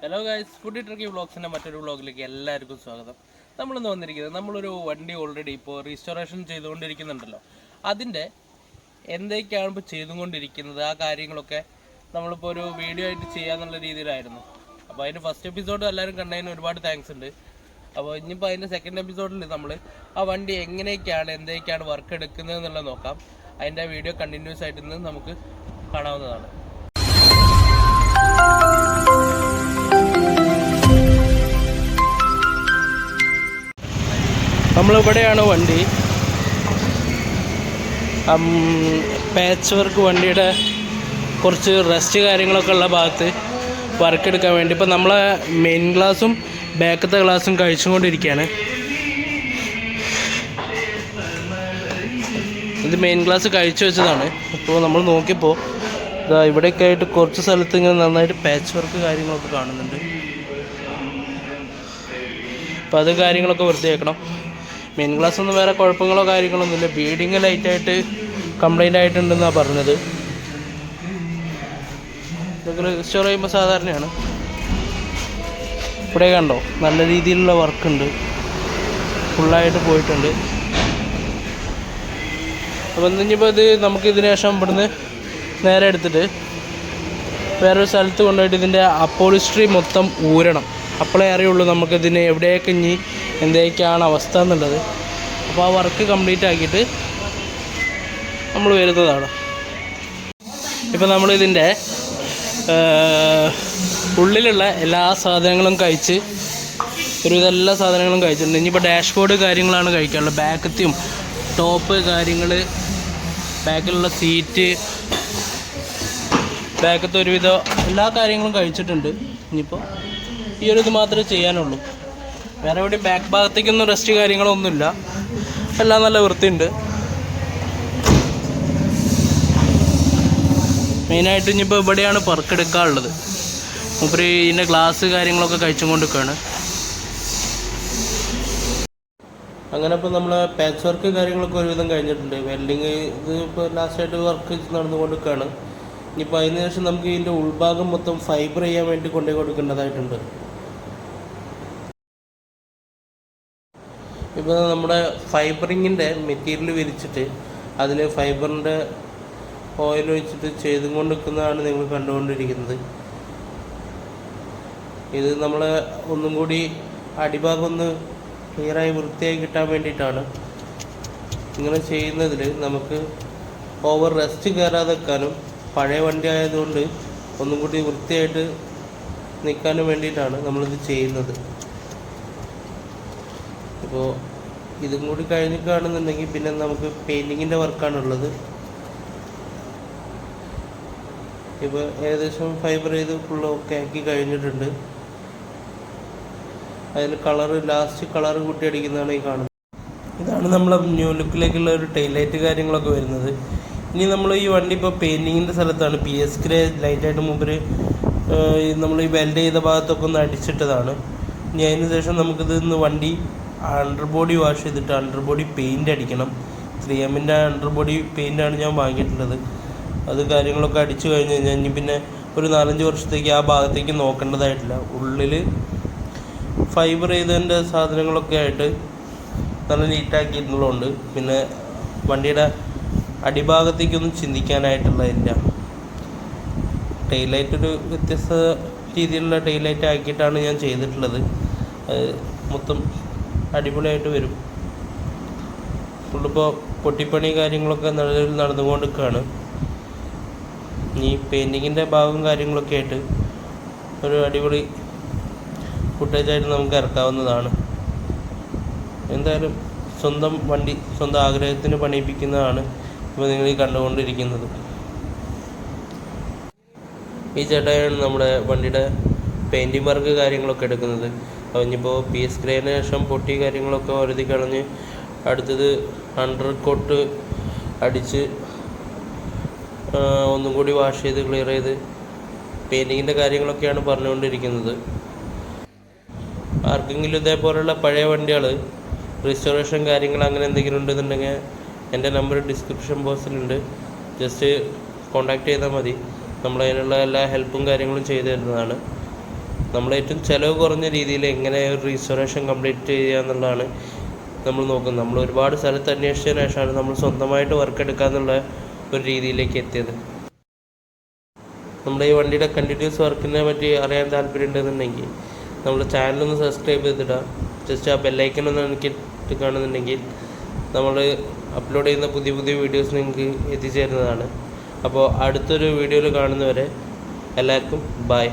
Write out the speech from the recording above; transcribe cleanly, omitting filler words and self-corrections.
Hello guys, food ട്രക്കി വ്ളോഗ്സിൻ്റെ മറ്റൊരു വ്ളോഗിലേക്ക് എല്ലാവർക്കും സ്വാഗതം. നമ്മളിന്ന് വന്നിരിക്കുന്നത് നമ്മളൊരു വണ്ടി ഓൾറെഡി ഇപ്പോൾ റീസ്റ്റോറേഷൻ ചെയ്തുകൊണ്ടിരിക്കുന്നുണ്ടല്ലോ, അതിൻ്റെ എന്തൊക്കെയാണ് ഇപ്പോൾ ചെയ്തുകൊണ്ടിരിക്കുന്നത് ആ കാര്യങ്ങളൊക്കെ നമ്മളിപ്പോൾ ഒരു വീഡിയോ ആയിട്ട് ചെയ്യാന്നുള്ള രീതിയിലായിരുന്നു. അപ്പോൾ അതിൻ്റെ ഫസ്റ്റ് എപ്പിസോഡ് എല്ലാവരും കണ്ടതിന് ഒരുപാട് താങ്ക്സ് ഉണ്ട്. അപ്പോൾ ഇനിയിപ്പോൾ അതിൻ്റെ സെക്കൻഡ് എപ്പിസോഡിൽ നമ്മൾ ആ വണ്ടി എങ്ങനെയൊക്കെയാണ് എന്തൊക്കെയാണ് വർക്ക് എടുക്കുന്നത് എന്നുള്ളത് നോക്കാം. അതിൻ്റെ വീഡിയോ കണ്ടിന്യൂസ് ആയിട്ട് ഇന്ന് നമുക്ക് കാണാവുന്നതാണ്. നമ്മളിവിടെയാണ് വണ്ടി പാച്ച് വർക്ക്, വണ്ടിയുടെ കുറച്ച് റെസ്റ്റ് കാര്യങ്ങളൊക്കെ ഉള്ള ഭാഗത്ത് വർക്ക് എടുക്കാൻ വേണ്ടി ഇപ്പോൾ നമ്മളെ മെയിൻ ഗ്ലാസും ബാക്കത്തെ ഗ്ലാസും കഴിച്ചുകൊണ്ടിരിക്കുകയാണ്. ഇത് മെയിൻ ഗ്ലാസ് കഴിച്ചു വെച്ചതാണ്. ഇപ്പോൾ നമ്മൾ നോക്കിയപ്പോൾ ഇതാ ഇവിടെയൊക്കെ ആയിട്ട് കുറച്ച് സ്ഥലത്ത് ഇങ്ങനെ നന്നായിട്ട് പാച്ച് വർക്ക് കാര്യങ്ങളൊക്കെ കാണുന്നുണ്ട്. അപ്പോൾ അത് കാര്യങ്ങളൊക്കെ വൃത്തിയാക്കണം. മെയിൻ ഗ്ലാസ് ഒന്നും വേറെ കുഴപ്പങ്ങളോ കാര്യങ്ങളൊന്നുമില്ല, ബീഡിങ് ലൈറ്റായിട്ട് കംപ്ലൈൻ്റ് ആയിട്ടുണ്ടെന്നാണ് പറഞ്ഞത്. ഇതൊക്കെ റെസ്റ്റോർ ചെയ്യുമ്പോൾ സാധാരണയാണ്. ഇവിടെ കണ്ടോ നല്ല രീതിയിലുള്ള വർക്കുണ്ട്, ഫുള്ളായിട്ട് പോയിട്ടുണ്ട്. അപ്പോൾ ഇനിയിപ്പോൾ ഇത് നമുക്കിതിന് ശേഷം ഇവിടുന്ന് നേരെ എടുത്തിട്ട് വേറൊരു സ്ഥലത്ത് കൊണ്ടുപോയിട്ട് ഇതിൻ്റെ അപ്പോളിസ്ട്രി മൊത്തം ഊരണം. അപ്പോഴേ അറിയുള്ളൂ നമുക്കിതിന് എവിടെയൊക്കെ ഇനി എന്തൊക്കെയാണ് അവസ്ഥ എന്നുള്ളത്. അപ്പോൾ ആ വർക്ക് കംപ്ലീറ്റ് ആക്കിയിട്ട് നമ്മൾ വരുന്നതാണ്. ഇപ്പോൾ നമ്മളിതിൻ്റെ ഉള്ളിലുള്ള എല്ലാ സാധനങ്ങളും കഴിച്ച് എല്ലാ സാധനങ്ങളും കഴിച്ചിട്ടുണ്ട്. ഇനിയിപ്പോൾ ഡാഷ്ബോർഡ് കാര്യങ്ങളാണ് കഴിക്കാനുള്ളത്. ബാക്കത്തെയും ടോപ്പ് കാര്യങ്ങൾ, ബാക്കിലുള്ള സീറ്റ്, ബാക്കത്തെ ഒരുവിധം എല്ലാ കാര്യങ്ങളും കഴിച്ചിട്ടുണ്ട്. ഇനിയിപ്പോൾ ഈ ഒരു ഇത് മാത്രമേ ചെയ്യാനുള്ളൂ. വേറെ എവിടെയും ബാക്ക് ഭാഗത്തേക്കൊന്നും റെസ്റ്റ് കാര്യങ്ങളൊന്നുമില്ല, എല്ലാം നല്ല വൃത്തിയുണ്ട്. മെയിനായിട്ട് ഇനിയിപ്പോൾ ഇവിടെയാണ് പറക്കെടുക്കാനുള്ളത്. മൂപ്പര് ഇതിൻ്റെ ഗ്ലാസ് കാര്യങ്ങളൊക്കെ കഴിച്ചും കൊണ്ടിരിക്കുകയാണ്. അങ്ങനെ ഇപ്പോൾ നമ്മൾ പാച്ച് വർക്ക് കാര്യങ്ങളൊക്കെ ഒരുവിധം കഴിഞ്ഞിട്ടുണ്ട്. വെൽഡിങ് ഇത് ഇപ്പോൾ ലാസ്റ്റായിട്ട് വർക്ക് നടന്നുകൊണ്ടിരിക്കുകയാണ്. ഇനിയിപ്പോൾ അതിന് ശേഷം നമുക്ക് ഇതിൻ്റെ ഉൾഭാഗം മൊത്തം ഫൈബർ ചെയ്യാൻ വേണ്ടി കൊണ്ടുപോയി കൊടുക്കേണ്ടതായിട്ടുണ്ട്. ഇപ്പോൾ നമ്മുടെ ഫൈബറിങ്ങിൻ്റെ മെറ്റീരിയൽ വിരിച്ചിട്ട് അതിൽ ഫൈബറിൻ്റെ ഓയിൽ ഒഴിച്ചിട്ട് ചെയ്തും കൊണ്ടിരിക്കുന്നതാണ് നിങ്ങൾ കണ്ടുകൊണ്ടിരിക്കുന്നത്. ഇത് നമ്മൾ ഒന്നും കൂടി അടിഭാഗം ഒന്ന് ക്ലിയറായി വൃത്തിയായി കിട്ടാൻ വേണ്ടിയിട്ടാണ് ഇങ്ങനെ ചെയ്യുന്നതിൽ. നമുക്ക് ഓവർ റെസ്റ്റ് കയറാതെ വെക്കാനും പഴയ വണ്ടി ആയതുകൊണ്ട് ഒന്നും കൂടി വൃത്തിയായിട്ട് നിൽക്കാനും വേണ്ടിയിട്ടാണ് നമ്മളിത് ചെയ്യുന്നത്. ഇപ്പോൾ ഇതും കൂടി കഴിഞ്ഞിട്ടാണെന്നുണ്ടെങ്കിൽ പിന്നെ നമുക്ക് പെയിൻറ്റിങ്ങിൻ്റെ വർക്കാണുള്ളത്. ഇപ്പോൾ ഏകദേശം ഫൈബർ ചെയ്ത് ഫുള്ള് ഓക്കെ ആക്കി കഴിഞ്ഞിട്ടുണ്ട്. അതിൽ ലാസ്റ്റ് കളറ് കൂട്ടി അടിക്കുന്നതാണ് ഈ കാണുന്നത്. ഇതാണ് നമ്മളെ ന്യൂ ലുക്കിലേക്കുള്ള ഒരു ടൈലൈറ്റ് കാര്യങ്ങളൊക്കെ വരുന്നത്. ഇനി നമ്മൾ ഈ വണ്ടി ഇപ്പോൾ പെയിൻറ്റിങ്ങിൻ്റെ സ്ഥലത്താണ്. PS ഗ്രേ ലൈറ്റായിട്ട് മുമ്പിൽ നമ്മൾ ഈ വെൽഡ് ചെയ്ത ഭാഗത്തൊക്കെ ഒന്ന് അടിച്ചിട്ടതാണ്. ഇനി അതിന് ശേഷം നമുക്കിത് വണ്ടി അണ്ടർ ബോഡി വാഷ് ചെയ്തിട്ട് അണ്ടർ ബോഡി പെയിൻ്റ് അടിക്കണം. 3Mൻ്റെ അണ്ടർ ബോഡി പെയിൻ്റാണ് ഞാൻ വാങ്ങിയിട്ടുള്ളത്. അത് കാര്യങ്ങളൊക്കെ അടിച്ചു കഴിഞ്ഞ് കഴിഞ്ഞാൽ ഇനി പിന്നെ ഒരു 4-5 വർഷത്തേക്ക് ആ ഭാഗത്തേക്ക് നോക്കേണ്ടതായിട്ടില്ല. ഉള്ളിൽ ഫൈബർ ചെയ്തതിൻ്റെ സാധനങ്ങളൊക്കെ ആയിട്ട് നല്ല നീറ്റാക്കിയിട്ടുള്ളതുകൊണ്ട് പിന്നെ വണ്ടിയുടെ അടിഭാഗത്തേക്കൊന്നും ചിന്തിക്കാനായിട്ടുള്ളതില്ല. ടൈലൈറ്റ് ഒരു വ്യത്യസ്ത രീതിയിലുള്ള ടൈലൈറ്റ് ആക്കിയിട്ടാണ് ഞാൻ ചെയ്തിട്ടുള്ളത്. മൊത്തം അടിപൊളിയായിട്ട് വരും. ഫുള്ളിപ്പോൾ പൊട്ടിപ്പണി കാര്യങ്ങളൊക്കെ നടന്നുകൊണ്ടിരിക്കുകയാണ്. ഈ പെയിൻറ്റിങ്ങിൻ്റെ ഭാഗം കാര്യങ്ങളൊക്കെ ആയിട്ട് ഒരു അടിപൊളി ഫുട്ടേജായിട്ട് നമുക്ക് ഇറക്കാവുന്നതാണ്. എന്തായാലും സ്വന്തം വണ്ടി സ്വന്തം ആഗ്രഹത്തിന് പണിയിപ്പിക്കുന്നതാണ് ഇപ്പോൾ നിങ്ങൾ ഈ കണ്ടുകൊണ്ടിരിക്കുന്നത്. ഈ ചേട്ടായാണ് നമ്മുടെ വണ്ടിയുടെ പെയിൻറ്റിങ് വർക്ക് കാര്യങ്ങളൊക്കെ എടുക്കുന്നത്. ഇനിയിപ്പോൾ PS ഗ്രേന് ശേഷം പൊട്ടി കാര്യങ്ങളൊക്കെ ഒരുതി കളഞ്ഞ് അടുത്തത് അണ്ടർ കോട്ട് അടിച്ച് ഒന്നും കൂടി വാഷ് ചെയ്ത് ക്ലിയർ ചെയ്ത് പെയിൻറ്റിങ്ങിൻ്റെ കാര്യങ്ങളൊക്കെയാണ് പറഞ്ഞുകൊണ്ടിരിക്കുന്നത്. ആർക്കെങ്കിലും ഇതേപോലെയുള്ള പഴയ വണ്ടികൾ റിസ്റ്റോറേഷൻ കാര്യങ്ങൾ അങ്ങനെ എന്തെങ്കിലും ഉണ്ടെന്നുണ്ടെങ്കിൽ എൻ്റെ നമ്പർ ഡിസ്ക്രിപ്ഷൻ ബോക്സിലുണ്ട്. ജസ്റ്റ് കോൺടാക്റ്റ് ചെയ്താൽ മതി. നമ്മളതിനുള്ള എല്ലാ ഹെൽപ്പും കാര്യങ്ങളും ചെയ്തു തരുന്നതാണ്. നമ്മൾ ഏറ്റവും ചിലവ് കുറഞ്ഞ രീതിയിൽ എങ്ങനെ ഒരു റീസ്റ്റോറേഷൻ കംപ്ലീറ്റ് ചെയ്യുക എന്നുള്ളതാണ് നമ്മൾ നോക്കുന്നത്. നമ്മൾ ഒരുപാട് സ്ഥലത്ത് അന്വേഷിച്ചതിന് ശേഷമാണ് നമ്മൾ സ്വന്തമായിട്ട് വർക്ക് എടുക്കാന്നുള്ള ഒരു രീതിയിലേക്ക് എത്തിയത്. നമ്മുടെ ഈ വണ്ടിയുടെ കണ്ടിന്യൂസ് വർക്കിനെ പറ്റി അറിയാൻ താല്പര്യമുണ്ടെന്നുണ്ടെങ്കിൽ നമ്മുടെ ചാനലൊന്ന് സബ്സ്ക്രൈബ് ചെയ്തിടുക. ജസ്റ്റ് ആ ബെല്ലൈക്കനൊന്ന് എനിക്കിട്ട് കാണുന്നുണ്ടെങ്കിൽ നമ്മൾ അപ്ലോഡ് ചെയ്യുന്ന പുതിയ പുതിയ വീഡിയോസ് നിങ്ങൾക്ക് എത്തിച്ചേരുന്നതാണ്. അപ്പോൾ അടുത്തൊരു വീഡിയോയിൽ കാണുന്നവരെ എല്ലാവർക്കും ബൈ.